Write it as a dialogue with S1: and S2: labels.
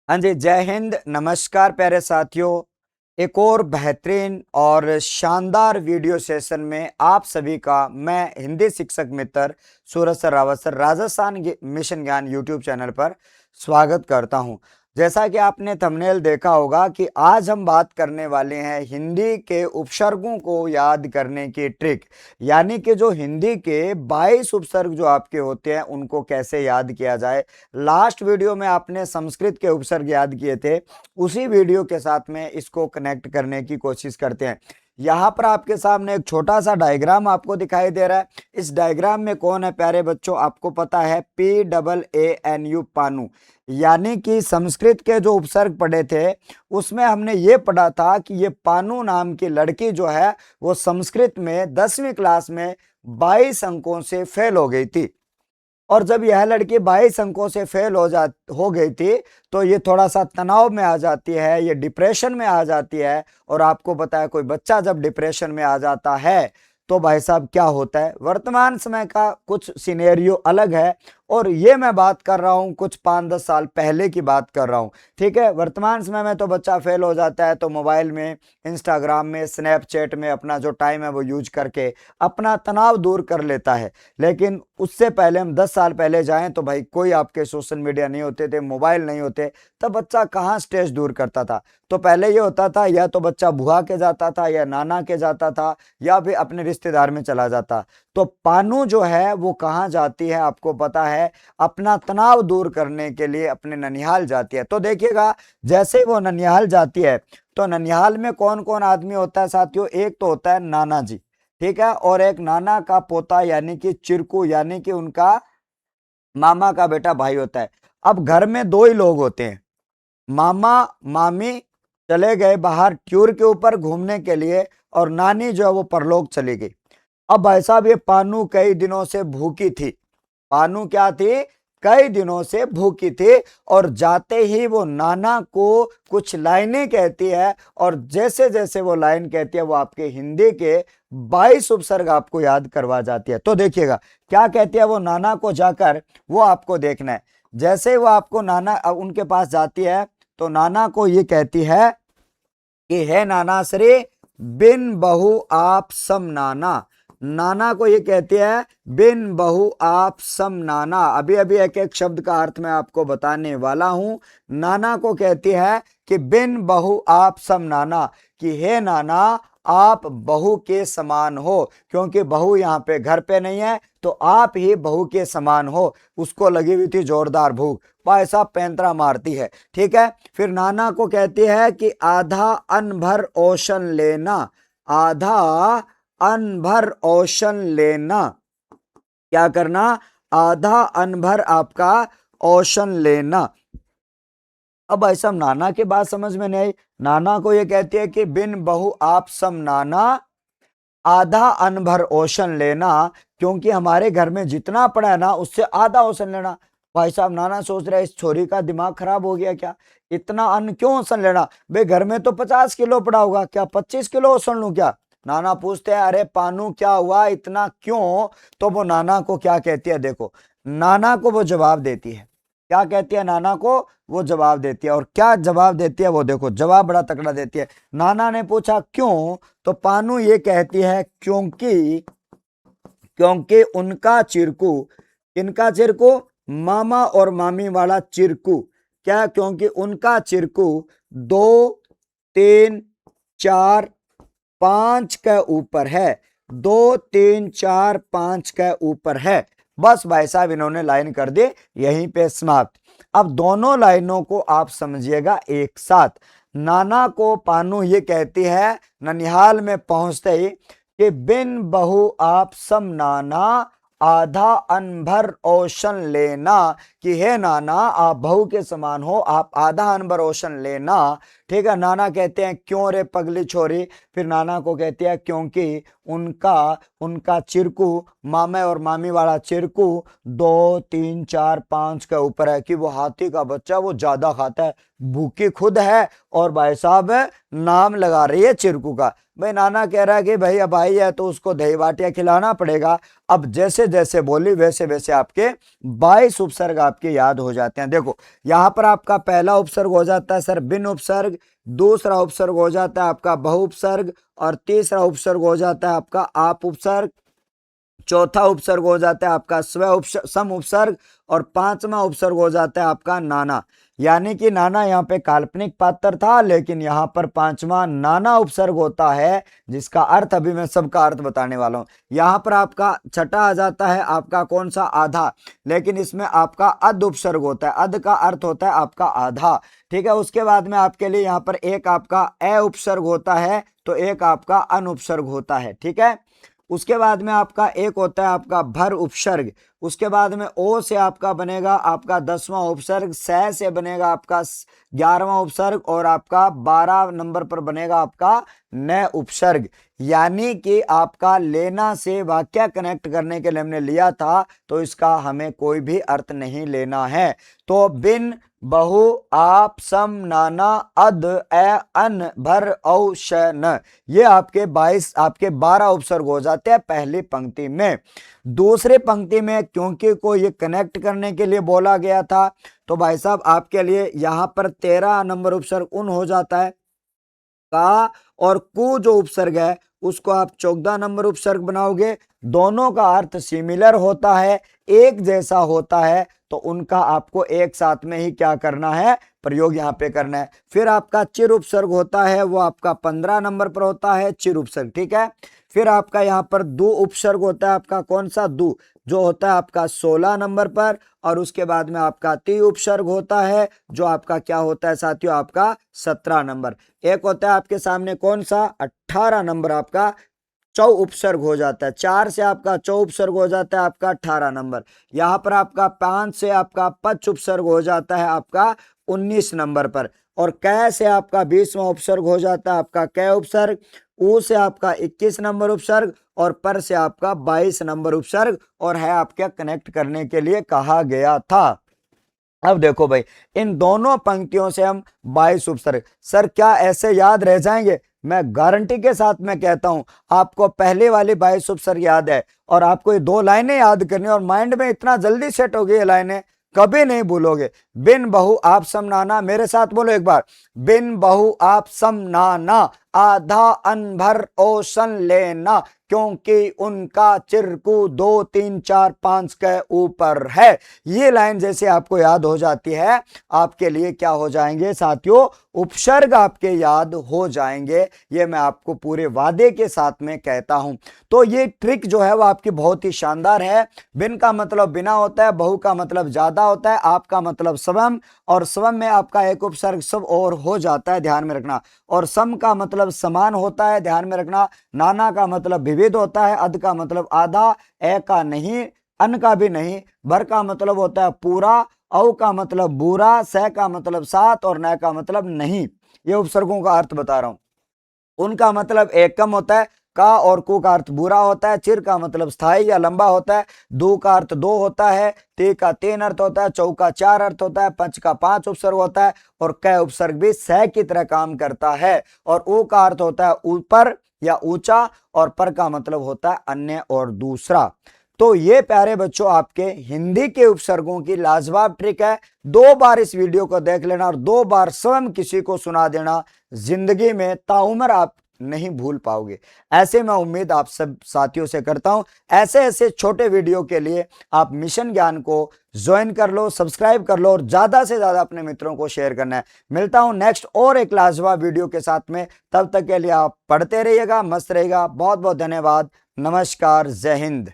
S1: हाँ जी, जय हिंद, नमस्कार प्यारे साथियों। एक और बेहतरीन और शानदार वीडियो सेशन में आप सभी का मैं हिंदी शिक्षक मित्र Suraj sir Rawat sir Rajasthan mission Gyan YouTube channel पर स्वागत करता हूं। जैसा कि आपने थंबनेल देखा होगा कि आज हम बात करने वाले हैं हिंदी के उपसर्गों को याद करने की ट्रिक, यानी कि जो हिंदी के 22 उपसर्ग जो आपके होते हैं उनको कैसे याद किया जाए। लास्ट वीडियो में आपने संस्कृत के उपसर्ग याद किए थे, उसी वीडियो के साथ में इसको कनेक्ट करने की कोशिश करते हैं। यहाँ पर आपके सामने एक छोटा सा डायग्राम आपको दिखाई दे रहा है। इस डायग्राम में कौन है प्यारे बच्चों, आपको पता है PAANU पानु, यानी कि संस्कृत के जो उपसर्ग पढ़े थे उसमें हमने ये पढ़ा था कि ये पानु नाम की लड़की जो है वो संस्कृत में 10वीं क्लास में 22 अंकों से फेल हो गई थी। और जब यह लड़की 22 अंकों से फेल हो गई थी तो ये थोड़ा सा तनाव में आ जाती है, ये डिप्रेशन में आ जाती है। और आपको पता है कोई बच्चा जब डिप्रेशन में आ जाता है तो भाई साहब क्या होता है, वर्तमान समय का कुछ सिनेरियो अलग है। और ये मैं बात कर रहा हूं कुछ 5-10 साल पहले की बात कर रहा हूं, ठीक है। वर्तमान समय में तो बच्चा फेल हो जाता है तो मोबाइल में, इंस्टाग्राम में, स्नैपचैट में अपना जो टाइम है वो यूज करके अपना तनाव दूर कर लेता है। लेकिन उससे पहले हम 10 साल पहले जाएं तो भाई कोई आपके सोशल मीडिया नहीं होते थे, मोबाइल नहीं होते, तब बच्चा कहाँ स्ट्रेस दूर करता था। तो पहले ये होता था या तो बच्चा बुआ के जाता था या नाना के जाता था या फिर अपने रिश्तेदार में चला जाता। तो पानु जो है वो कहाँ जाती है आपको पता है, अपना तनाव दूर करने के लिए अपने ननिहाल जाती है। तो देखिएगा जैसे वो ननिहाल जाती है तो ननिहाल में कौन कौन आदमी होता है साथियों, एक तो होता है नाना जी, ठीक है, और एक नाना का पोता यानी कि चिरकू, यानी कि उनका मामा का बेटा भाई होता है। अब घर में दो ही लोग होते हैं, मामा मामी चले गए बाहर टूर के ऊपर घूमने के लिए और नानी जो है वो परलोक चली गई। अब भाई साहब ये पानू कई दिनों से भूखी थी, पानू क्या थी, कई दिनों से भूखी थी। और जाते ही वो नाना को कुछ लाइनें कहती है और जैसे जैसे वो लाइन कहती है वो आपके हिंदी के 22 उपसर्ग आपको याद करवा जाती है। तो देखिएगा क्या कहती है वो नाना को जाकर, वो आपको देखना है। जैसे वो आपको नाना उनके पास जाती है तो नाना को ये कहती है कि है नाना श्री बिन बहु आप सम नाना। नाना को ये कहती है बिन बहु आप सम नाना। अभी अभी एक एक शब्द का अर्थ मैं आपको बताने वाला हूं। नाना को कहती है कि बिन बहु आप सम नाना, कि हे नाना आप बहू के समान हो, क्योंकि बहू यहाँ पे घर पे नहीं है तो आप ही बहू के समान हो। उसको लगी हुई थी जोरदार भूख, भाई साहब पैंतरा मारती है, ठीक है। फिर नाना को कहती है कि आधा अन्न भर ओशन लेना, आधा अन्न भर ओशन लेना, क्या करना, आधा अन्न भर आपका ओशन लेना। अब भाई साहब नाना की बात समझ में नहीं आई। नाना को ये कहती है कि बिन बहु आप सम नाना, आधा अन्न भर ओशन लेना, क्योंकि हमारे घर में जितना पड़ा है ना उससे आधा ओशन लेना। भाई साहब नाना सोच रहे इस छोरी का दिमाग खराब हो गया क्या, इतना अन्न क्यों ओशन लेना, भाई घर में तो 50 किलो पड़ा होगा, क्या 25 किलो ओशन लूं क्या। नाना पूछते हैं अरे पानू क्या हुआ इतना क्यों। तो वो नाना को क्या कहती है, देखो नाना को वो जवाब देती है, क्या कहती है नाना को, वो जवाब देती है। और क्या जवाब देती है वो देखो, जवाब बड़ा तगड़ा देती है। नाना ने पूछा क्यों, तो पानू ये कहती है क्योंकि, क्योंकि उनका चिरकू, किनका चिरकू, मामा और मामी वाला चिरकू, क्या, क्योंकि उनका चिरकू 2, 3, 4, 5 के ऊपर है, 2, 3, 4, 5 के ऊपर है। बस भाई साहब इन्होंने लाइन कर दी यहीं पे समाप्त। अब दोनों लाइनों को आप समझिएगा एक साथ। नाना को पानू ये कहती है ननिहाल में पहुंचते ही कि बिन बहु आप सम नाना, आधा अन्न भर ओशन लेना, कि हे नाना आप बहू के समान हो, आप आधा अन्न भर ओशन लेना, ठीक है। नाना कहते हैं क्यों रे पगली छोरी, फिर नाना को कहती है क्योंकि उनका उनका चिरकू, मामे और मामी वाला चिरकू 2, 3, 4, 5 के ऊपर है, कि वो हाथी का बच्चा वो ज्यादा खाता है, भूखी खुद है और भाई साहब नाम लगा रही है चिरकू का। भाई नाना कह रहा है कि भाई अब भाई है तो उसको दही बाटियां खिलाना पड़ेगा। अब जैसे जैसे बोली वैसे वैसे आपके 22 उपसर्ग आपके याद हो जाते हैं। देखो यहाँ पर आपका पहला उपसर्ग हो जाता है सर बिन उपसर्ग, दूसरा उपसर्ग हो जाता है आपका बहु उपसर्ग, और तीसरा उपसर्ग हो जाता है आपका आप उपसर्ग, चौथा उपसर्ग हो जाता है आपका सम उपसर्ग, और पांचवा उपसर्ग हो जाता है आपका नाना। यानी कि नाना यहाँ पे काल्पनिक पात्र था, लेकिन यहाँ पर पांचवा नाना उपसर्ग होता है, जिसका अर्थ अभी मैं सबका अर्थ बताने वाला हूं। यहाँ पर आपका छठा आ जाता है आपका कौन सा आधा, लेकिन इसमें आपका अध उपसर्ग होता है। अध का अर्थ होता है आपका आधा, ठीक है। उसके बाद में आपके लिए यहाँ पर एक आपका अ उपसर्ग होता है, तो एक आपका अन उपसर्ग होता है, ठीक है। उसके बाद में आपका एक होता है आपका भर उपसर्ग, उसके बाद में ओ से आपका बनेगा आपका 10वां उपसर्ग, से बनेगा आपका 11वां उपसर्ग, और आपका 12 नंबर पर बनेगा आपका न उपसर्ग। यानी कि आपका लेना से वाक्य कनेक्ट करने के लिए हमने लिया था, तो इसका हमें कोई भी अर्थ नहीं लेना है। तो बिन, बहु, आप, सम, नाना, अध, अन, भर, औ, न, ये आपके 12 उपसर्ग हो जाते हैं पहली पंक्ति में। दूसरी पंक्ति में क्योंकि को ये कनेक्ट करने के लिए बोला गया था, तो भाई साहब आपके लिए यहां पर 13 नंबर उपसर्ग उन हो जाता है। का और कु जो उपसर्ग है उसको आप 14 नंबर उपसर्ग बनाओगे। दोनों का अर्थ सिमिलर होता है, एक जैसा होता है, तो उनका आपको एक साथ में ही क्या करना है, प्रयोग यहाँ पे करना है। फिर आपका चिर उपसर्ग होता है, वो आपका 15 नंबर पर होता है चिर उपसर्ग, ठीक है। फिर आपका यहाँ पर दु उपसर्ग होता है आपका कौन सा, दु, जो होता है आपका 16 नंबर पर। और उसके बाद में आपका ति उपसर्ग होता है, जो आपका क्या होता है साथियों, आपका 17 नंबर। एक होता है आपके सामने कौन सा, 18 नंबर आपका चौ उपसर्ग हो जाता है। 4 से आपका चौ उपसर्ग हो जाता है आपका 18 नंबर। यहाँ पर आपका 5 से आपका पच उपसर्ग हो जाता है आपका 19 नंबर पर। और कै से आपका 20वां उपसर्ग हो जाता है आपका कै उपसर्ग। ऊ से आपका 21 नंबर उपसर्ग, और पर से आपका 22 नंबर उपसर्ग, और है आपके कनेक्ट करने के लिए कहा गया था। अब देखो भाई, इन दोनों पंक्तियों से हम 22 उपसर्ग, सर क्या ऐसे याद रह जाएंगे? मैं गारंटी के साथ मैं कहता हूं आपको पहले वाली 22 उपसर्ग याद है, और आपको ये 2 लाइनें याद करनी, और माइंड में इतना जल्दी सेट हो गई ये लाइनें, कभी नहीं भूलोगे। बिन बहु आप सम नाना, मेरे साथ बोलो एक बार, बिन बहु आप सम नाना, आधा अनभर ओसन लेना, क्योंकि उनका चिरकू 2 3 4 5 के ऊपर है। ये लाइन जैसे आपको याद हो जाती है, आपके लिए क्या हो जाएंगे साथियों, उपसर्ग आपके याद हो जाएंगे। ये मैं आपको पूरे वादे के साथ में कहता हूं। तो ये ट्रिक जो है वो आपकी बहुत ही शानदार है। बिन का मतलब बिना होता है, बहु का मतलब ज्यादा होता है, आप का मतलब स्वम, और स्वम में आपका एक उपसर्ग सब और हो जाता है, ध्यान में रखना। और सम का मतलब समान होता है, ध्यान में रखना। नाना का मतलब विविध होता है, अध का मतलब आधा, ए का नहीं, अन का भी नहीं, भर का मतलब होता है पूरा, औ का मतलब बुरा, स का मतलब सात, और न का मतलब नहीं। ये उपसर्गों का अर्थ बता रहा हूं। उनका मतलब एकम होता है, का और कु का अर्थ बुरा होता है, चिर का मतलब स्थायी या लंबा होता है, दो का अर्थ 2 होता है, ते का 3 अर्थ होता है, चौ का 4 अर्थ होता है, पंच का 5 उपसर्ग होता है, और कै उपसर्ग भी स की तरह काम करता है। और ऊ का अर्थ होता है ऊपर या ऊंचा, और पर का मतलब होता है अन्य और दूसरा। तो ये प्यारे बच्चों आपके हिंदी के उपसर्गों की लाजवाब ट्रिक है। 2 बार इस वीडियो को देख लेना, और 2 बार स्वयं किसी को सुना देना, जिंदगी में ताउम्र आप नहीं भूल पाओगे। ऐसे मैं उम्मीद आप सब साथियों से करता हूं। ऐसे ऐसे छोटे वीडियो के लिए आप मिशन ज्ञान को ज्वाइन कर लो, सब्सक्राइब कर लो, और ज्यादा से ज्यादा अपने मित्रों को शेयर करना है। मिलता हूं नेक्स्ट और एक लाजवाब वीडियो के साथ में, तब तक के लिए आप पढ़ते रहिएगा, मस्त रहेगा। बहुत बहुत धन्यवाद, नमस्कार, जय हिंद।